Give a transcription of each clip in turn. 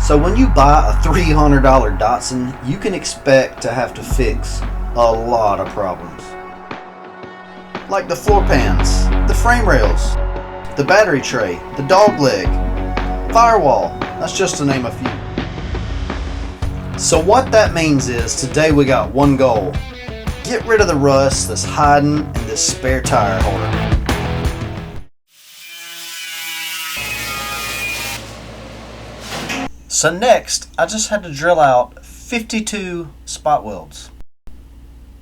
So when you buy a $300 Datsun, you can expect to have to fix a lot of problems. Like the floor pans, the frame rails, the battery tray, the dog leg, firewall, that's just to name a few. So what that means is today we got one goal. Get rid of the rust that's hiding in this spare tire holder. So next, I just had to drill out 52 spot welds.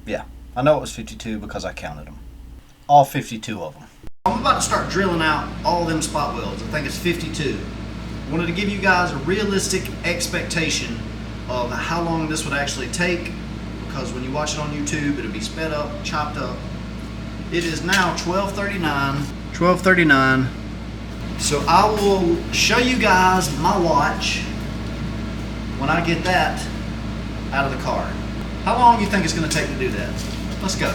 Yeah, I know it was 52 because I counted them. All 52 of them. I'm about to start drilling out all them spot welds. I think it's 52. I wanted to give you guys a realistic expectation of how long this would actually take, because when you watch it on YouTube, it'll be sped up, chopped up. It is now 12:39. So I will show you guys my watch when I get that out of the car. How long do you think it's going to take to do that? Let's go.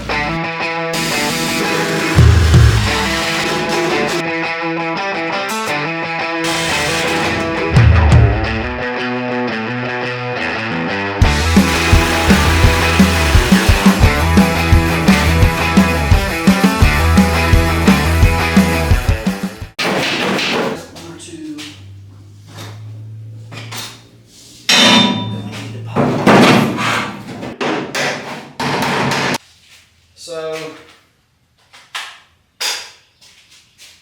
So,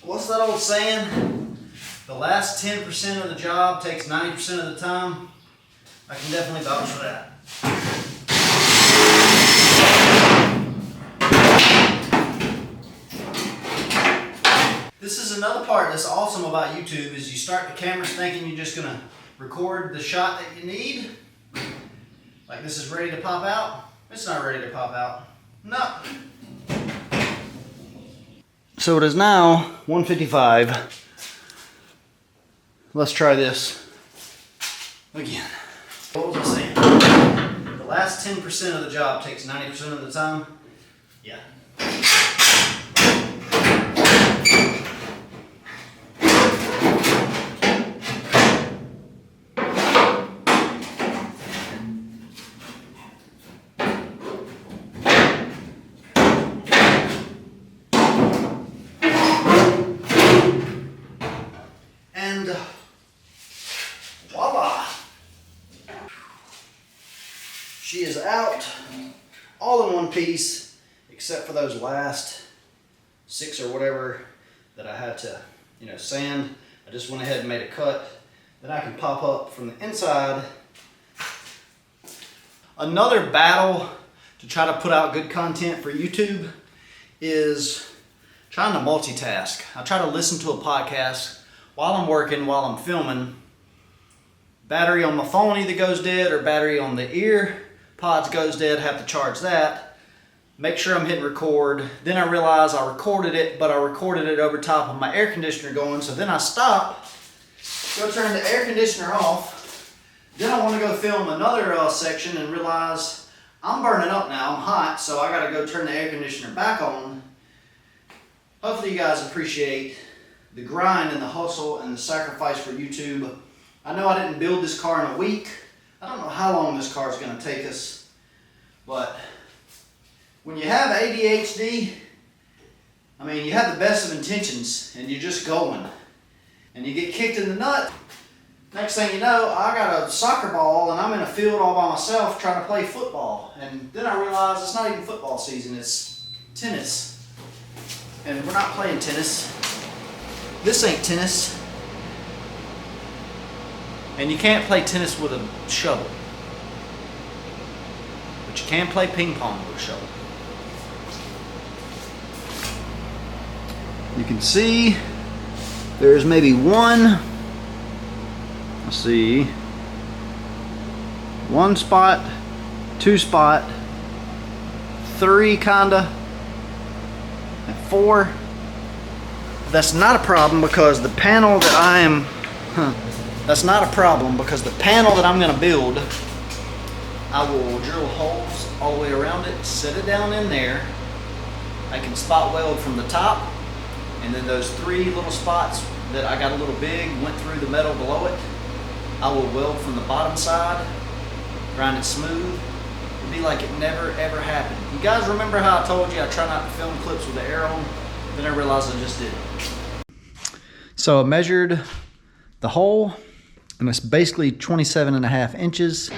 what's that old saying? The last 10% of the job takes 90% of the time. I can definitely vouch for that. This is another part that's awesome about YouTube, is you start the cameras thinking you're just gonna record the shot that you need. Like this is ready to pop out. It's not ready to pop out. No. So it is now 1:55. Let's try this again. What was I saying? The last 10% of the job takes 90% of the time? Yeah. And voila! She is out, all in one piece, except for those last 6 or whatever that I had to, sand. I just went ahead and made a cut that I can pop up from the inside. Another battle to try to put out good content for YouTube is trying to multitask. I try to listen to a podcast while I'm working, while I'm filming. Battery on my phone either goes dead or battery on the ear pods goes dead, have to charge that. Make sure I'm hitting record. Then I realize I recorded it, but I recorded it over top of my air conditioner going, so then I stop, go turn the air conditioner off. Then I want to go film another section and realize I'm burning up now, I'm hot, so I gotta go turn the air conditioner back on. Hopefully you guys appreciate the grind and the hustle and the sacrifice for YouTube. I know I didn't build this car in a week. I don't know how long this car is going to take us, but when you have ADHD, you have the best of intentions and you're just going and you get kicked in the nut. Next thing you know, I got a soccer ball and I'm in a field all by myself trying to play football. And then I realize it's not even football season, it's tennis. And we're not playing tennis. This ain't tennis. And you can't play tennis with a shovel. But you can play ping pong with a shovel. You can see there's maybe one spot, 2 spot, 3 kinda, and 4. That's not a problem because the panel that that's not a problem because the panel that I'm going to build, I will drill holes all the way around it, set it down in there. I can spot weld from the top, and then those 3 little spots that I got a little big went through the metal below it. I will weld from the bottom side, grind it smooth. It'd be like it never ever happened. You guys remember how I told you I try not to film clips with the air on? Then I realized I just did. So I measured the hole, and it's basically 27.5 inches.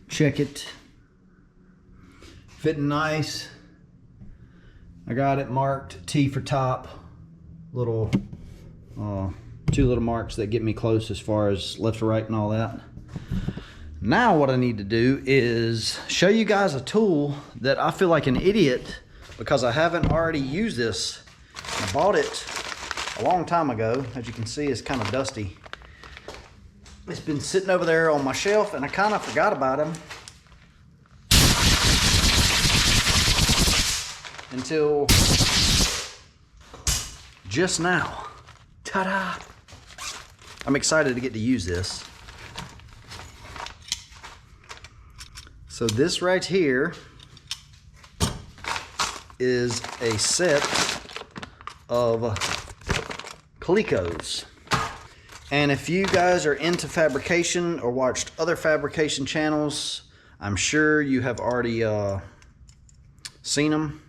Check it, fitting nice. I got it marked T for top, little two little marks that get me close as far as left to right and all that. Now what I need to do is show you guys a tool that I feel like an idiot because I haven't already used this. I bought it a long time ago. As you can see, it's kind of dusty. It's been sitting over there on my shelf and I kind of forgot about him until just now. Ta-da! I'm excited to get to use this. So this right here is a set of Colecos. And if you guys are into fabrication or watched other fabrication channels, I'm sure you have already seen them.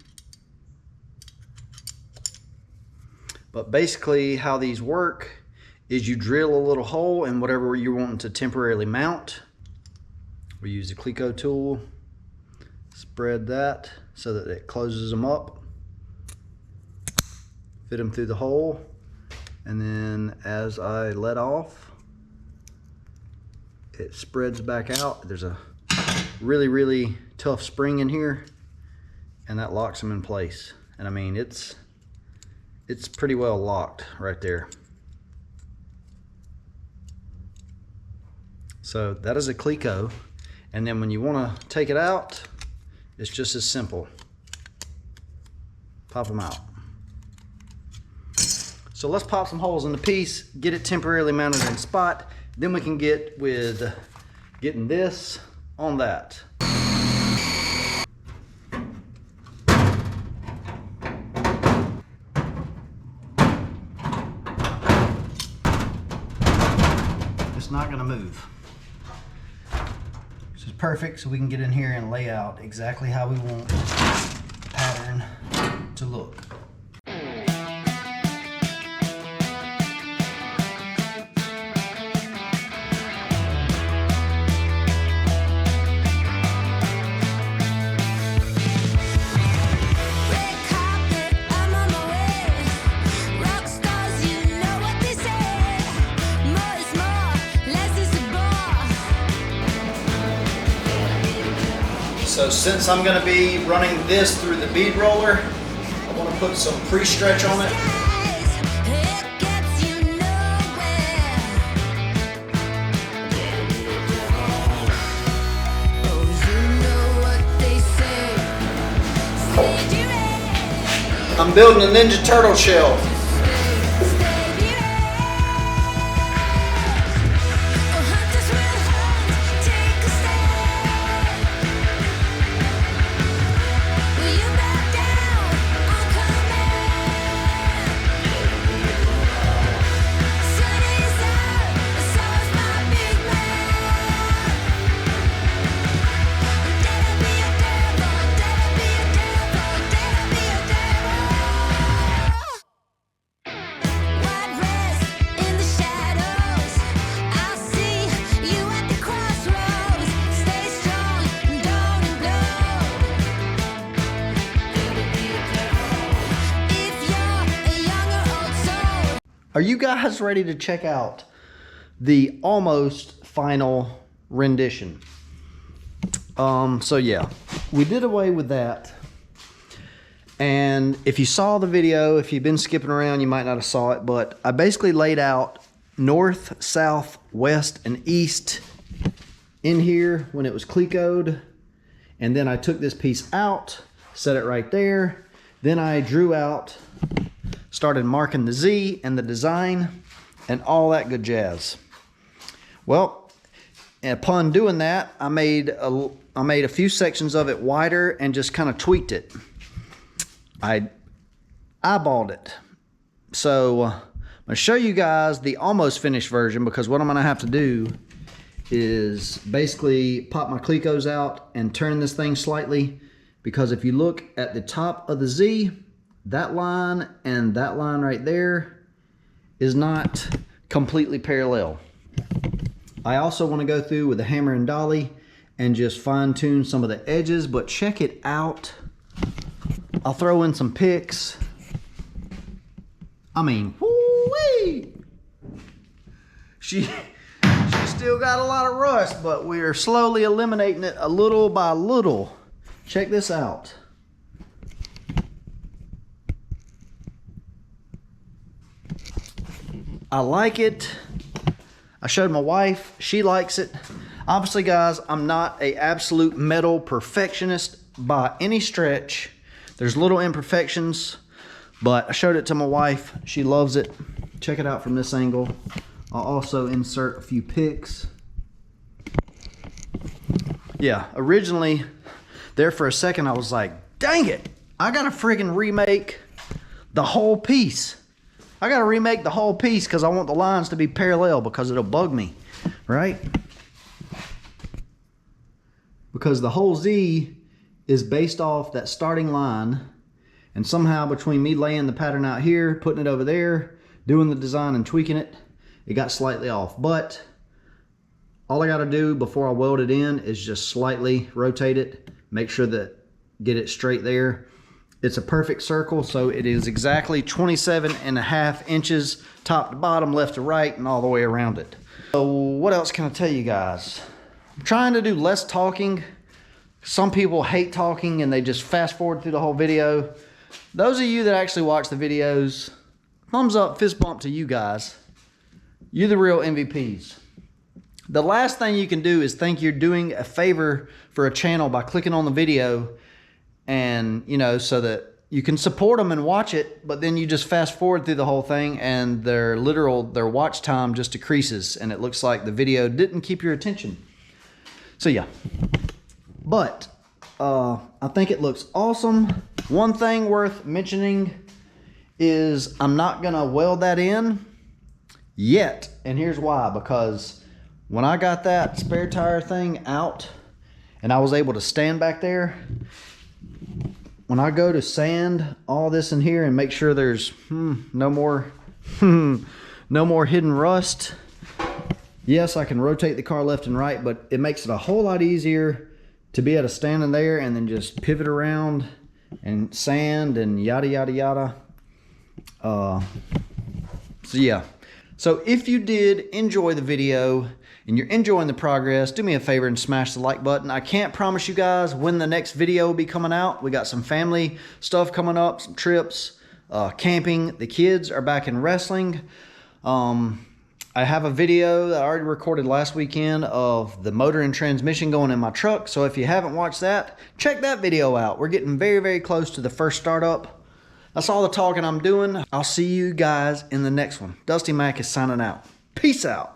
But basically how these work is you drill a little hole in whatever you're wanting to temporarily mount. We use the Coleco tool, spread that so that it closes them up, fit them through the hole. And then as I let off, it spreads back out. There's a really, really tough spring in here, and that locks them in place. And I mean, it's pretty well locked right there. So that is a Coleco. And then when you want to take it out, it's just as simple. Pop them out. So let's pop some holes in the piece, get it temporarily mounted in spot, then we can get with getting this on that. It's not gonna move. This is perfect, so we can get in here and lay out exactly how we want the pattern to look. So since I'm going to be running this through the bead roller, I want to put some pre-stretch on it. I'm building a Ninja Turtle shell. Are you guys ready to check out the almost final rendition? So yeah, we did away with that. And if you saw the video, if you've been skipping around, you might not have saw it, but I basically laid out north, south, west, and east in here when it was clecoed. And then I took this piece out, set it right there. Then I drew out, started marking the Z and the design and all that good jazz. Well, upon doing that, I made a few sections of it wider and just kind of tweaked it. I eyeballed it. So I'm gonna show you guys the almost finished version, because what I'm gonna have to do is basically pop my clecos out and turn this thing slightly, because if you look at the top of the Z, that line and that line right there is not completely parallel. I also want to go through with the hammer and dolly and just fine tune some of the edges, but check it out. I'll throw in some pics. I mean, woo-wee! She still got a lot of rust, but we are slowly eliminating it a little by little. Check this out. I like it. I showed my wife, she likes it. Obviously, guys, I'm not an absolute metal perfectionist by any stretch. There's little imperfections, but I showed it to my wife. She loves it. Check it out from this angle. I'll also insert a few pics. Yeah, originally, there for a second, I was like, dang it, I gotta friggin' remake the whole piece. I gotta remake the whole piece because I want the lines to be parallel, because it'll bug me, right? Because the whole Z is based off that starting line, and somehow between me laying the pattern out here, putting it over there, doing the design and tweaking it, it got slightly off. But all I gotta do before I weld it in is just slightly rotate it, make sure that get it straight there. It's a perfect circle, so it is exactly 27.5 inches top to bottom, left to right, and all the way around it. So what else can I tell you guys? I'm trying to do less talking. Some people hate talking and they just fast forward through the whole video. Those of you that actually watch the videos, thumbs up, fist bump to you guys. You're the real MVPs. The last thing you can do is think you're doing a favor for a channel by clicking on the video, and you know, so that you can support them and watch it, but then you just fast forward through the whole thing and their watch time just decreases and it looks like the video didn't keep your attention. So yeah, but I think it looks awesome. One thing worth mentioning is I'm not gonna weld that in yet, and here's why. Because when I got that spare tire thing out and I was able to stand back there, when I go to sand all this in here and make sure there's no more hidden rust, yes, I can rotate the car left and right, but it makes it a whole lot easier to be able to stand in there and then just pivot around and sand and yada yada yada. So yeah, so if you did enjoy the video and you're enjoying the progress, do me a favor and smash the like button. I can't promise you guys when the next video will be coming out. We got some family stuff coming up, some trips, camping. The kids are back in wrestling. I have a video that I already recorded last weekend of the motor and transmission going in my truck. So if you haven't watched that, check that video out. We're getting very, very close to the first startup. That's all the talking I'm doing. I'll see you guys in the next one. Dusty Mac is signing out. Peace out.